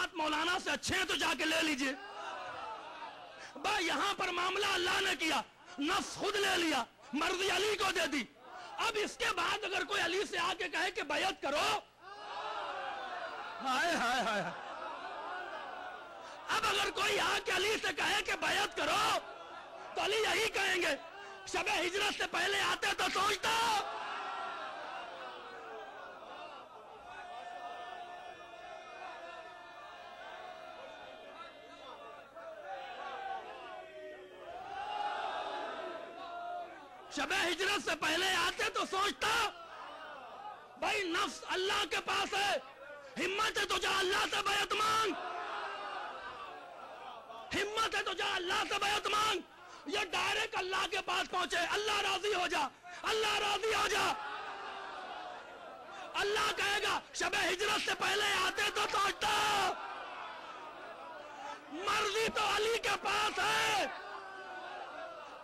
ताल्लुकात मौलाना से अच्छे हैं तो जाके ले लीजिए। भाई यहां पर मामला अल्लाह ने किया, नफ्स खुद ले लिया, मर्जी अली को दे दी। अब इसके बाद अगर कोई अली से आके कहे कि बैयत करो, हाय हाय हाय, अब अगर कोई आके अली से कहे कि बैयत करो तो अली यही कहेंगे, शबे हिजरत से पहले आते तो सोचता। शबे हिजरत से पहले आते तो सोचता। भाई नफ्स अल्लाह के पास है, हिम्मत है तो जा अल्लाह से बैयत मांग, हिम्मत है तो जा अल्लाह से बैयत मांग। ये डायरेक्ट अल्लाह के पास पहुंचे, अल्लाह राजी हो जा, अल्लाह राजी हो जा। अल्लाह कहेगा शबे हिजरत से पहले आते तो सोचता। मर्जी तो अली के पास है।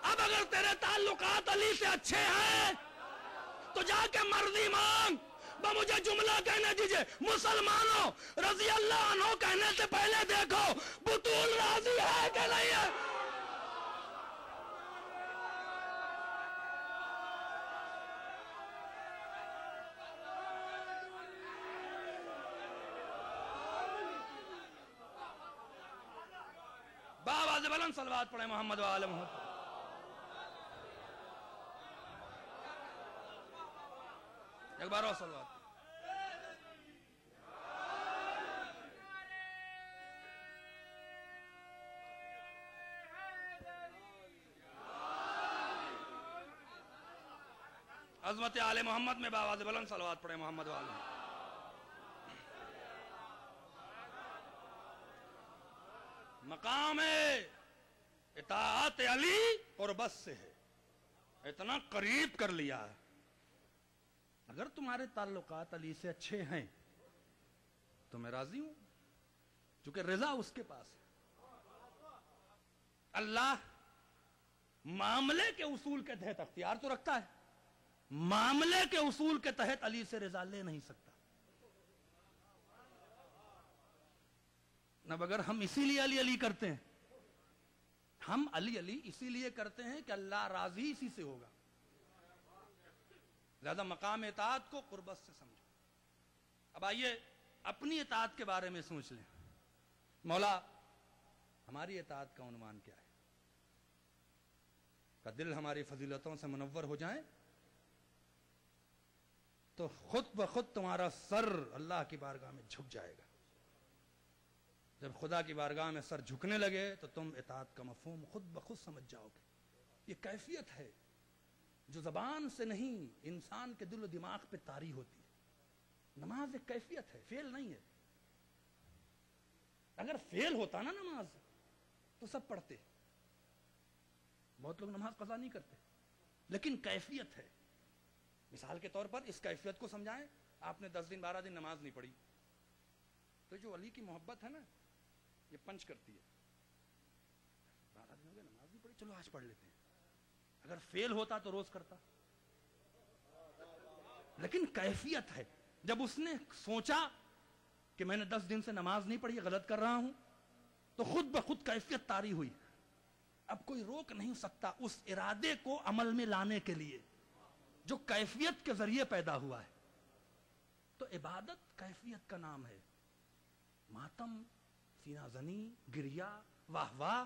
अब अगर तेरे ताल्लुकात अली से अच्छे हैं तो जाके मर्जी मांग। मुझे जुमला कहने दीजिए, मुसलमानों रजी अल्लाह अन्हु कहने से पहले देखो बुतूल राजी है कि नहीं है। बाबा से बुलंद सलवात पढ़े मोहम्मद वाले मोहम्मद। एक बार और सलवात। अज़मत आले मोहम्मद में बाबा से बुलंद सलवात पढ़े मोहम्मद वाले। मकाम इताअत अली कुर्बत से है, इतना करीब कर लिया है। अगर तुम्हारे ताल्लुकात अली से अच्छे हैं तो मैं राजी हूं, क्योंकि रजा उसके पास है। अल्लाह मामले के उसूल के तहत अख्तियार तो रखता है, मामले के उसूल के तहत अली से रजा ले नहीं सकता। अब अगर हम इसीलिए अली अली करते हैं, हम अली अली इसीलिए करते हैं कि अल्लाह राजी इसी से होगा। ज़्यादा मकाम इताअत को कुर्बत से समझो। अब आइए अपनी इताअत के बारे में सोच लें। मौला हमारी इताअत का उन्वान क्या है? का दिल हमारी फजीलतों से मुनव्वर हो जाए तो खुद ब खुद तुम्हारा सर अल्लाह की बारगाह में झुक जाएगा। जब खुदा की बारगाह में सर झुकने लगे तो तुम इताअत का मफहूम खुद ब खुद समझ जाओगे। ये कैफियत है जो जबान से नहीं, इंसान के दिल और दिमाग पे तारी होती है। नमाज एक कैफियत है, फेल नहीं है। अगर फेल होता ना नमाज तो सब पढ़ते। बहुत लोग नमाज कज़ा नहीं करते, लेकिन कैफियत है। मिसाल के तौर पर इस कैफियत को समझाएं। आपने 10 दिन 12 दिन नमाज नहीं पढ़ी तो जो अली की मोहब्बत है ना, ये पंच करती है। 12 दिन हो गए नमाज नहीं पढ़ी, चलो आज पढ़ लेते हैं। अगर फेल होता तो रोज करता, लेकिन कैफियत है। जब उसने सोचा कि मैंने 10 दिन से नमाज नहीं पढ़ी, गलत कर रहा हूं, तो खुद ब खुद कैफियत तारी हुई। अब कोई रोक नहीं सकता उस इरादे को अमल में लाने के लिए जो कैफियत के जरिए पैदा हुआ है। तो इबादत कैफियत का नाम है। मातम, सीनाजनी, गिरिया, वाह वाह,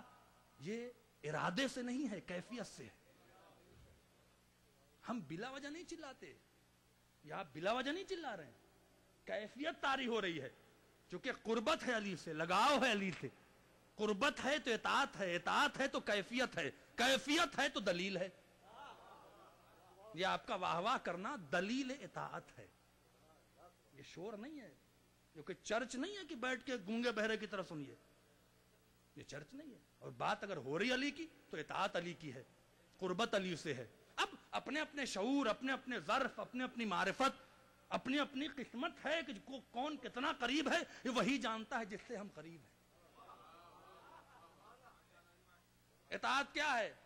ये इरादे से नहीं है, कैफियत से है। हम बिला वजह नहीं चिल्लाते, या आप बिला वजह नहीं चिल्ला रहे हैं, कैफियत तारी हो रही है। क्योंकि कुर्बत है अली से, लगाव है अली से। कुर्बत है तो इताअत है, इताअत है तो कैफियत है, कैफियत है तो दलील है। ये आपका वाह वाह करना दलील इताअत है, ये शोर नहीं है। क्योंकि चर्च नहीं है कि बैठ के गूंगे बहरे की तरह सुनिए, ये चर्च नहीं है। और बात अगर हो रही अली की तो इताअत अली की है, कुर्बत अली से है। अब अपने अपने शऊर, अपने अपने ज़र्फ, अपने अपनी मारिफत, अपनी अपनी किस्मत है कि कौन कितना करीब है, ये वही जानता है जिससे हम करीब हैं। इताअत क्या है?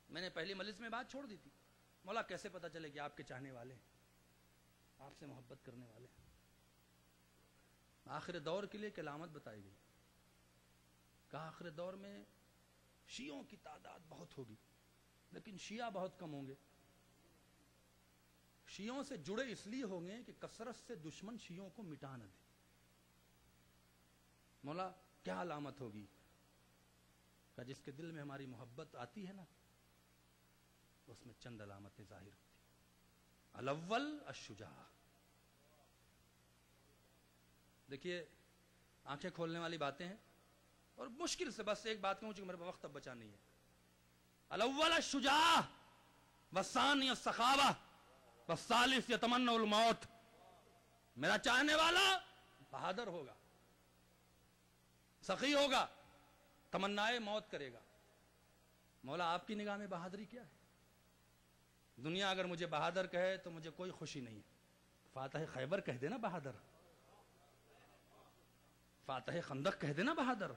मैंने पहली मजलिस में बात छोड़ दी थी। मौला कैसे पता चले कि आपके चाहने वाले हैं, आपसे मोहब्बत करने वाले हैं? آخر دور کے لیے ایک علامت بتائی گئی، کہا آخر دور میں شیعوں کی تعداد بہت ہوگی لیکن شیعہ بہت کم ہوں گے. شیعوں سے جڑے اس لیے ہوں گے کہ کثرت سے دشمن شیعوں کو مٹا نہ دے. مولا کیا علامت ہوگی؟ کہ جس کے دل میں ہماری محبت آتی ہے نا، اس میں چند علامتیں ظاہر ہوتی. الاول الشجاع. دیکھیے آنکھیں کھولنے والی باتیں ہیں اور مشکل سے بس ایک بات کہوں کہ میرے وقت اب بچا نہیں ہے. الاول الشجاع والثانی السخاوہ والثالث یتمنى الموت. میرا چاہنے والا بہادر ہوگا، سخی ہوگا، تمنائے موت کرے گا. مولا آپ کی نگاہ میں بہادری کیا ہے؟ دنیا اگر مجھے بہادر کہے تو مجھے کوئی خوشی نہیں ہے. فاتح خیبر کہہ دینا بہادر، فاتح خندق کہہ دینا بہادر.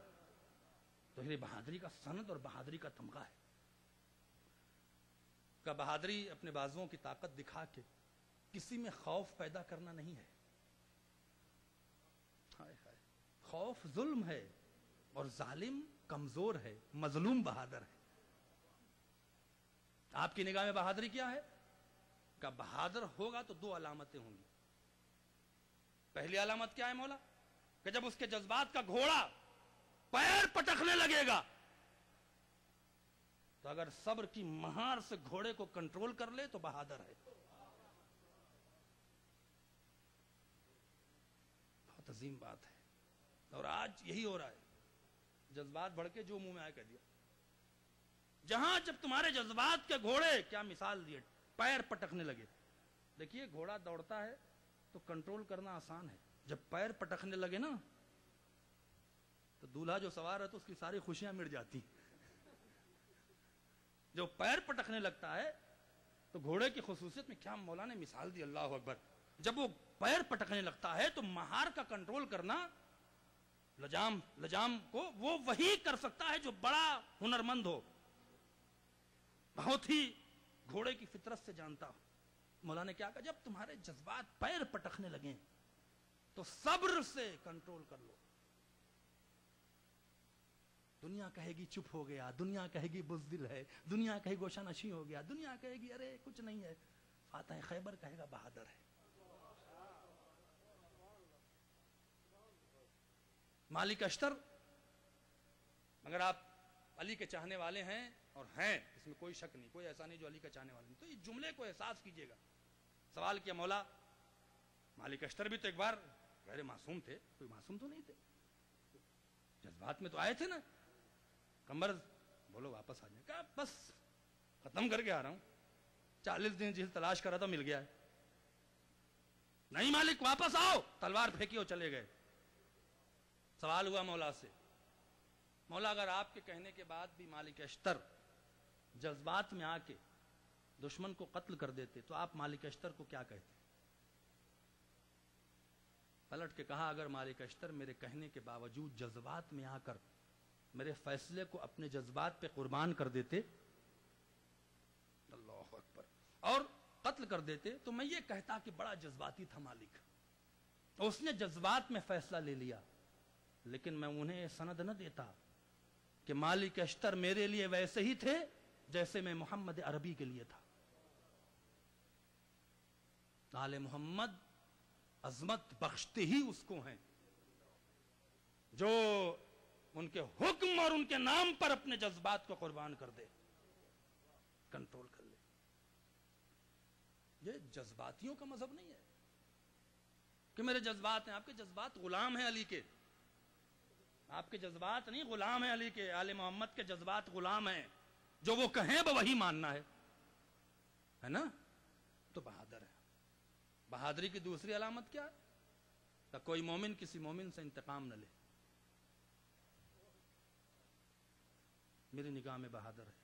تو یہ بہادری کا سند اور بہادری کا تمغہ ہے. کہ بہادری اپنے بازوؤں کی طاقت دکھا کے کسی میں خوف پیدا کرنا نہیں ہے. خوف ظلم ہے اور ظالم کمزور ہے، مظلوم بہادر ہے. آپ کی نگاہ میں بہادری کیا ہے؟ کہ بہادر ہوگا تو دو علامتیں ہوں گی. پہلی علامت کیا ہے مولا؟ کہ جب اس کے جذبات کا گھوڑا پیر پٹکنے لگے گا تو اگر صبر کی مہار سے گھوڑے کو کنٹرول کر لے تو بہادر ہے. بہت عظیم بات ہے اور آج یہی ہو رہا ہے. جذبات بڑھ کے جو منہ میں آئے کہہ دیا. جہاں جب تمہارے جذبات کے گھوڑے، کیا مثال دیے، پیر پٹکنے لگے. دیکھیے گھوڑا دوڑتا ہے تو کنٹرول کرنا آسان ہے، جب پیر پٹکنے لگے نا تو دولہا جو سوار ہے تو اس کی ساری خوشیاں مٹ جاتی. جو پیر پٹکنے لگتا ہے تو گھوڑے کی خصوصیت میں کیا مولا نے مثال دی، اللہ اکبر. جب وہ پیر پٹکنے لگتا ہے تو مہار کا کنٹرول کرنا، لجام کو وہ وہی کر سکتا ہے جو بڑا ہنرمند ہو، بہت ہی گھوڑے کی فطرت سے جانتا ہو. مولا نے کیا کہا؟ جب تمہارے جذبات پیر پٹکنے لگیں تو صبر سے کنٹرول کر لو. دنیا کہے گی چپ ہو گیا، دنیا کہے گی بزدل ہے، دنیا کہے گی گوشہ نشیں ہو گیا، دنیا کہے گی ارے کچھ نہیں ہے. فاتح خیبر کہے گا بہادر ہے. مالک اشتر، اگر آپ علی کے چاہنے والے ہیں اور ہیں، اس میں کوئی شک نہیں، کوئی ایسا نہیں جو علی کا چاہنے والے نہیں، تو اس جملے کو احساس کیجئے گا. سوال کیا مولا مالک اشتر بھی تو ایک بار غیر معصوم تھے، کوئی معصوم تو نہیں تھے، جذبات میں تو آئے تھے نا. کمبر بولو واپس آ جائیں. کہا بس ختم کر کے آ رہا ہوں، 40 دن جس تلاش کر رہا تھا مل گیا ہے. نہیں مالک واپس آؤ، تلوار پھینکی اور چلے گئے. سوال ہوا مولا سے، مولا اگر آپ کے کہنے کے بعد بھی مالک اشتر جذبات میں آ کے دشمن کو قتل کر دیتے تو آپ مالک اشتر کو کیا کہتے؟ پلٹ کے کہا اگر مالک اشتر میرے کہنے کے باوجود جذبات میں آ کر میرے فیصلے کو اپنے جذبات پہ قربان کر دیتے، اللہ اکبر، اور قتل کر دیتے تو میں یہ کہتا کہ بڑا جذباتی تھا مالک، اس نے جذبات میں فیصلہ لے لیا. لیکن میں انہیں سند نہ دیتا کہ مالک اشتر میرے لیے ویسے ہی تھے جیسے میں محمد عربی کے لیے تھا. آل محمد عظمت بخشتے ہی اس کو ہیں جو ان کے حکم اور ان کے نام پر اپنے جذبات کو قربان کر دے، کنٹرول کر لے. یہ جذباتیوں کا مذہب نہیں ہے کہ میرے جذبات ہیں. آپ کے جذبات غلام ہیں علی کے، آپ کے جذبات نہیں، غلام ہیں علی کے. آل محمد کے جذبات غلام ہیں، جو وہ کہیں وہی ماننا ہے نا. تو بہادر ہے. بہادری کی دوسری علامت کیا ہے؟ کہ کوئی مومن کسی مومن سے انتقام نہ لے. میری نگاہ میں بہادر ہے.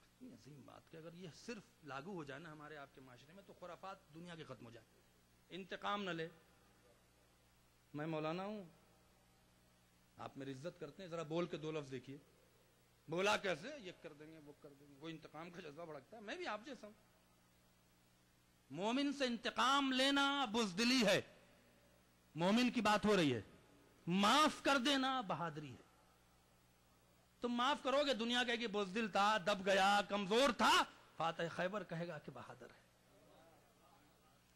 اتنی عظیم بات کہ اگر یہ صرف لاگو ہو جائے نا ہمارے آپ کے معاشرے میں تو خرافات دنیا کے ختم ہو جائے. انتقام نہ لے. میں مولانا ہوں، آپ میری عزت کرتے ہیں، ذرا بول کے 2 لفظ دیکھیے. بولا کیسے؟ یہ کر دیں گے وہ کر دیں گے. وہ انتقام کا جذبہ بھڑکتا ہے. میں بھی آپ جیسا ہوں. مومن سے انتقام لینا بزدلی ہے. मोमिन की बात हो रही है। माफ कर देना बहादुरी है। तुम माफ करोगे, दुनिया कहेगी बुज़दिल था, दब गया, कमजोर था, फातिह खैबर कहेगा कि बहादुर है।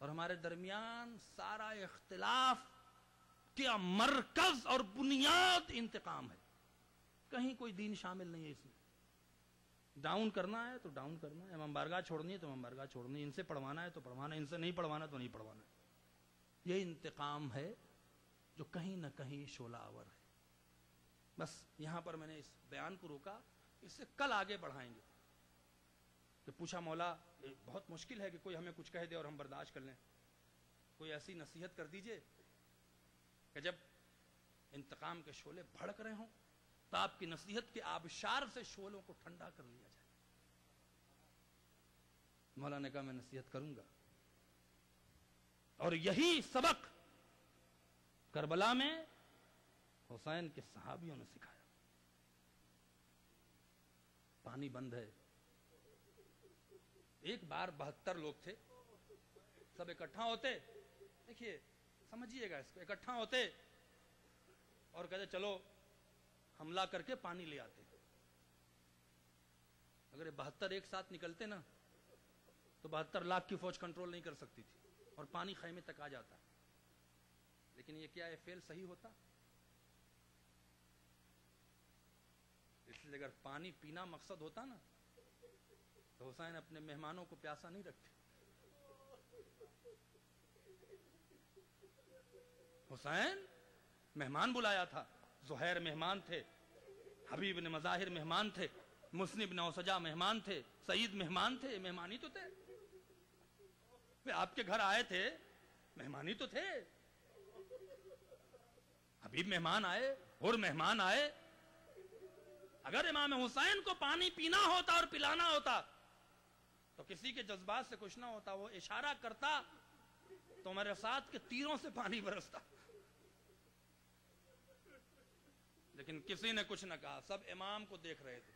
और हमारे दरमियान सारा इख्तिलाफ क्या मरकज और बुनियाद इंतकाम है। कहीं कोई दीन शामिल नहीं है इसमें। डाउन करना है तो डाउन करना है, इमाम बारगाह छोड़नी है तो इमाम बारगाह छोड़नी है, इनसे पढ़वाना है तो पढ़वाना है, इनसे नहीं पढ़वाना तो नहीं पढ़वाना है। ये इंतकाम है जो कहीं ना कहीं शोला आवर है। बस यहां पर मैंने इस बयान को रोका, इससे कल आगे बढ़ाएंगे। कि पूछा मौला बहुत मुश्किल है कि कोई हमें कुछ कह दे और हम बर्दाश्त कर लें, कोई ऐसी नसीहत कर दीजिए कि जब इंतकाम के शोले भड़क रहे हों तो आपकी नसीहत के आबशार से शोलों को ठंडा कर लिया जाए। मौला ने कहा मैं नसीहत करूंगा। और यही सबक करबला में हुसैन के सहाबियों ने सिखाया। पानी बंद है। एक बार 72 लोग थे, सब इकट्ठा होते, देखिए समझिएगा इसको, इकट्ठा होते और कहते चलो हमला करके पानी ले आते। अगर 72 एक साथ निकलते ना तो 72 लाख की फौज कंट्रोल नहीं कर सकती थी और पानी खैमे तक आ जाता। लेकिन ये क्या, ये फेल सही होता? इसलिए अगर पानी पीना मकसद होता ना तो हुसैन अपने मेहमानों को प्यासा नहीं रखते। हुसैन मेहमान बुलाया था, ज़ुहैर मेहमान थे, हबीब ने मज़ाहिर मेहमान थे, मुस्निब ने औसजा मेहमान थे, सईद मेहमान थे, मेहमान ही तो थे। वे आपके घर आए थे, मेहमान ही तो थे। हबीब मेहमान आए, हुर मेहमान आए। अगर इमाम हुसैन को पानी पीना होता और पिलाना होता तो किसी के जज्बात से कुछ ना होता, वो इशारा करता तो मेरे साथ के तीरों से पानी बरसता। लेकिन किसी ने कुछ न कहा, सब इमाम को देख रहे थे।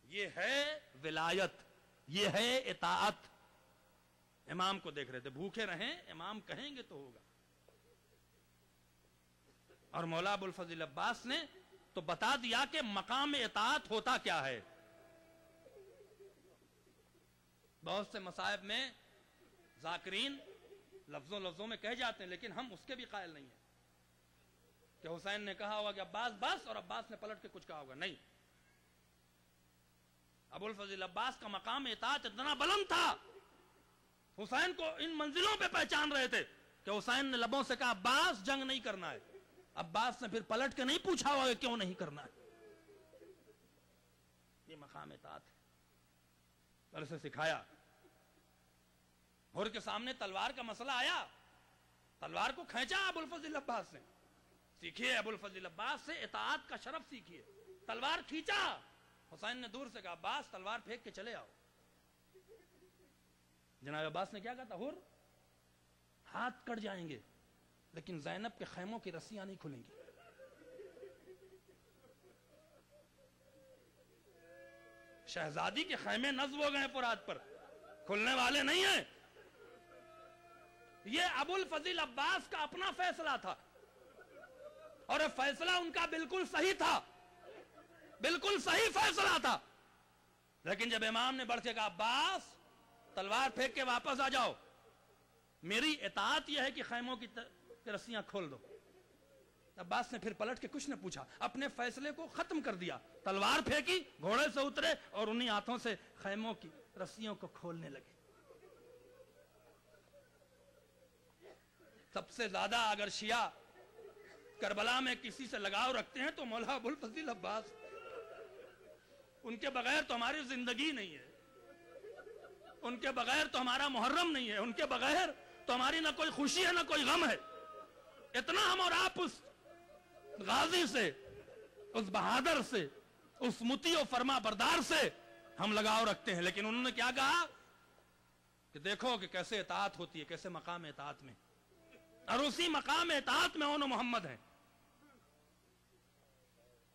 ये है विलायत, ये है इताअत। इमाम को देख रहे थे, भूखे रहें, इमाम कहेंगे तो होगा। और मौला अबुल फजल अब्बास ने तो बता दिया कि मकाम इताअत होता क्या है। बहुत से मसाइब में जाकिरीन लफ्जों में कह जाते हैं, लेकिन हम उसके भी कायल नहीं है कि हुसैन ने कहा होगा कि अब्बास बस, और अब्बास ने पलट के कुछ कहा होगा। नहीं, अबुल फजल अब्बास का मकाम इताअत इतना बुलंद था, हुसैन को इन मंजिलों पे पहचान रहे थे कि हुसैन ने लबों से कहा अब्बास जंग नहीं करना है। अब्बास ने फिर पलट के नहीं पूछा होगा क्यों नहीं करना है। ये मकाम इताअत है और इसे सिखाया। हुर के सामने तलवार का मसला आया, तलवार को खींचा अबुल फजल अब्बास ने। सीखिए अबुल फजल अब्बास से इताअत का शरफ सीखिए। तलवार खींचा, हुसैन ने दूर से कहा अब्बास तलवार फेंक के चले आओ। जनाब अब्बास ने क्या कहा था, हुर हाथ कट जाएंगे लेकिन ज़ैनब के खैमों की रस्सियां नहीं खुलेंगी। शहजादी के खैमे नस्ब हो गए फुरात पर, खुलने वाले नहीं है। यह अबुल फजल अब्बास का अपना फैसला था और यह फैसला उनका बिल्कुल सही था, बिल्कुल सही फैसला था। लेकिन जब इमाम ने बढ़ के कहा अब्बास तलवार फेंक के वापस आ जाओ, मेरी इताअत यह है कि खैमों की रस्सियां खोल दो। अब्बास ने फिर पलट के कुछ न पूछा, अपने फैसले को खत्म कर दिया। तलवार फेंकी, घोड़े से उतरे और उन्हीं हाथों से खैमों की रस्सियों को खोलने लगे। सबसे ज्यादा अगर शिया करबला में किसी से लगाव रखते हैं तो मौला अबुल फजल अब्बास। उनके बगैर तो हमारी जिंदगी नहीं है, उनके बगैर तो हमारा मुहर्रम नहीं है, उनके बगैर तो हमारी ना कोई खुशी है ना कोई गम है। इतना हम और आप उस गाजी से, उस बहादुर से, उस मुती और फरमा बरदार से हम लगाव रखते हैं। लेकिन उन्होंने क्या कहा कि देखो कि कैसे इताअत होती है, कैसे मकाम इताअत में, और उसी मकाम इताअत में उन मोहम्मद हैं।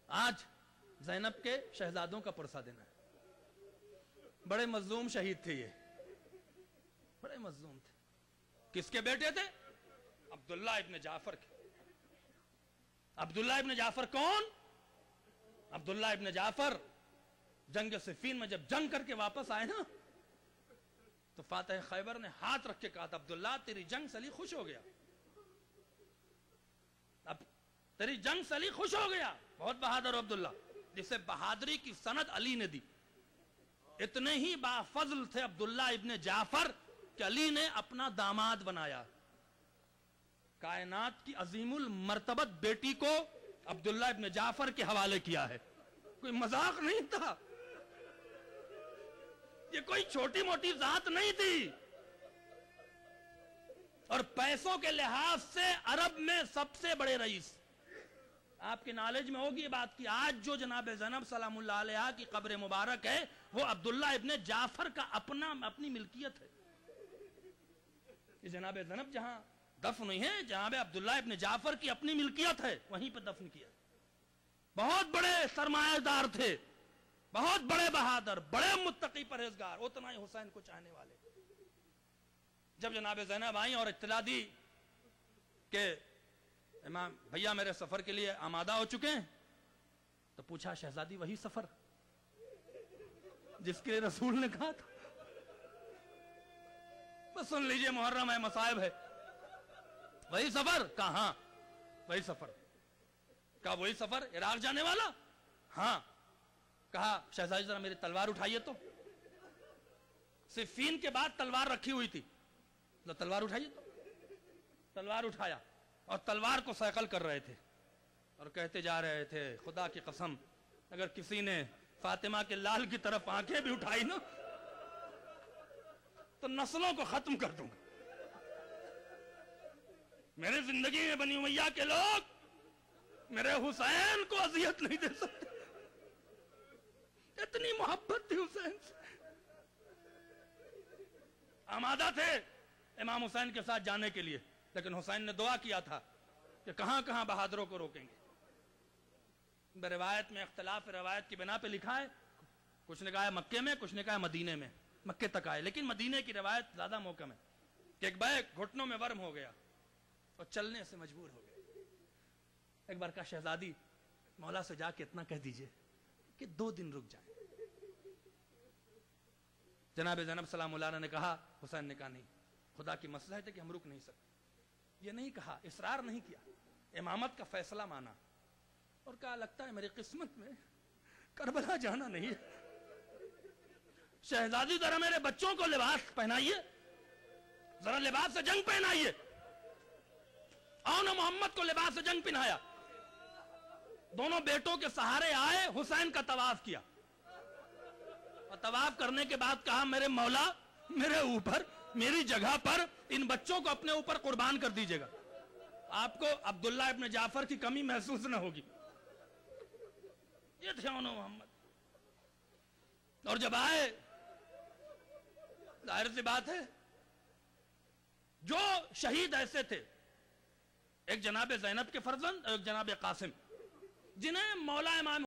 आज ज़ैनब के शहजादों का पुरसा देना है। बड़े मजलूम शहीद थे ये, बड़े मजलूम थे। किसके बेटे थे? عبداللہ ابن جعفر کے. عبداللہ ابن جعفر کون؟ عبداللہ ابن جعفر جنگ صفین میں جب جنگ کر کے واپس آئے نا تو فاتح خیبر نے ہاتھ رکھ کے کہا تھا عبداللہ تیری جنگ سے علی خوش ہو گیا, اب تیری جنگ سے علی خوش ہو گیا. بہت بہادر عبداللہ, جسے بہادری کی سند علی نے دی. اتنے ہی بافضل تھے عبداللہ ابن جعفر کہ علی نے اپنا داماد بنایا. کائنات کی عظیم المرتبت بیٹی کو عبداللہ ابن جعفر کے حوالے کیا ہے. کوئی مذاق نہیں تھا, یہ کوئی چھوٹی موٹی ذات نہیں تھی. اور پیسوں کے لحاظ سے عرب میں سب سے بڑے رئیس. آپ کی نالج میں ہوگی یہ بات کہ آج جو جناب زینب سلام اللہ علیہا کی قبر مبارک ہے وہ عبداللہ ابن جعفر کا اپنی ملکیت ہے. یہ جناب زینب جہاں دفن ہوئی ہے, جناب عبداللہ ابن جعفر کی اپنی ملکیت ہے, وہیں پہ دفن کیا. بہت بڑے سرمایہ دار تھے, بہت بڑے بہادر, بڑے متقی پرہیزگار, اتنا ہی حسین کو چاہنے والے. جب جناب زینب آئیں اور اطلاع دی کہ امام بھیا میرے سفر کے لیے آمادہ ہو چکے ہیں, تو پوچھا شہزادی وہی سفر جس کے رسول نے کہا تھا؟ بس سن لیجئے, محرم ہے, مصائب ہے. وہی سفر؟ کہا ہاں وہی سفر. کہا وہی سفر عراق جانے والا؟ ہاں. کہا شہزادی ذرا میری تلوار اٹھائیے. تو صفین کے بعد تلوار رکھی ہوئی تھی, تلوار اٹھائیے. تو تلوار اٹھایا اور تلوار کو سیقل کر رہے تھے اور کہتے جا رہے تھے خدا کی قسم اگر کسی نے فاطمہ کے لال کی طرف آنکھیں بھی اٹھائی نا تو نسلوں کو ختم کر دوں گا. میرے زندگی میں بنی امیہ کے لوگ میرے حسین کو اذیت نہیں دے سکتے. اتنی محبت تھی حسین سے. آمادہ تھے امام حسین کے ساتھ جانے کے لیے, لیکن حسین نے دعا کیا تھا کہ کہاں کہاں بہادروں کو روکیں گے. روایت میں اختلاف روایت کی بنا پہ لکھا ہے, کچھ نے کہا ہے مکے میں, کچھ نے کہا ہے مدینے میں. مکے تک آئے, لیکن مدینے کی روایت زیادہ محکم ہے کہ ایک بیک گھٹنوں میں ورم ہو گیا اور چلنے سے مجبور ہو گیا. ایک بار کہا شہزادی مولا سے جا کے اتنا کہہ دیجئے کہ 2 دن رک جائیں. جناب زینب سلام اللہ علیہ نے کہا, حسین نے کہا نہیں, خدا کی مصلحت ہے کہ ہم رک نہیں سکتے. یہ نہیں کہا, اصرار نہیں کیا, امامت کا فیصلہ مانا اور کہا لگتا ہے میری قسمت میں کربلا جانا نہیں ہے. شہزادی ذرا میرے بچوں کو لباس پہنائیے, ذرا لباس سے جنگ پہنائیے. آؤ محمد کو لباس سے جنگ پہنایا. دونوں بیٹوں کے سہارے آئے, حسین کا طواف کیا اور طواف کرنے کے بعد کہا میرے مولا میرے اوپر, میری جگہ پر ان بچوں کو اپنے اوپر قربان کر دیجئے گا, آپ کو عبداللہ ابن جعفر کی کمی محسوس نہ ہوگی. یہ تھے انہوں محمد. اور جب آئے, ظاہر سی بات ہے جو شہید ایسے تھے, ایک جناب زینب کے فرزند اور ایک جناب قاسم, جنہیں مولا امام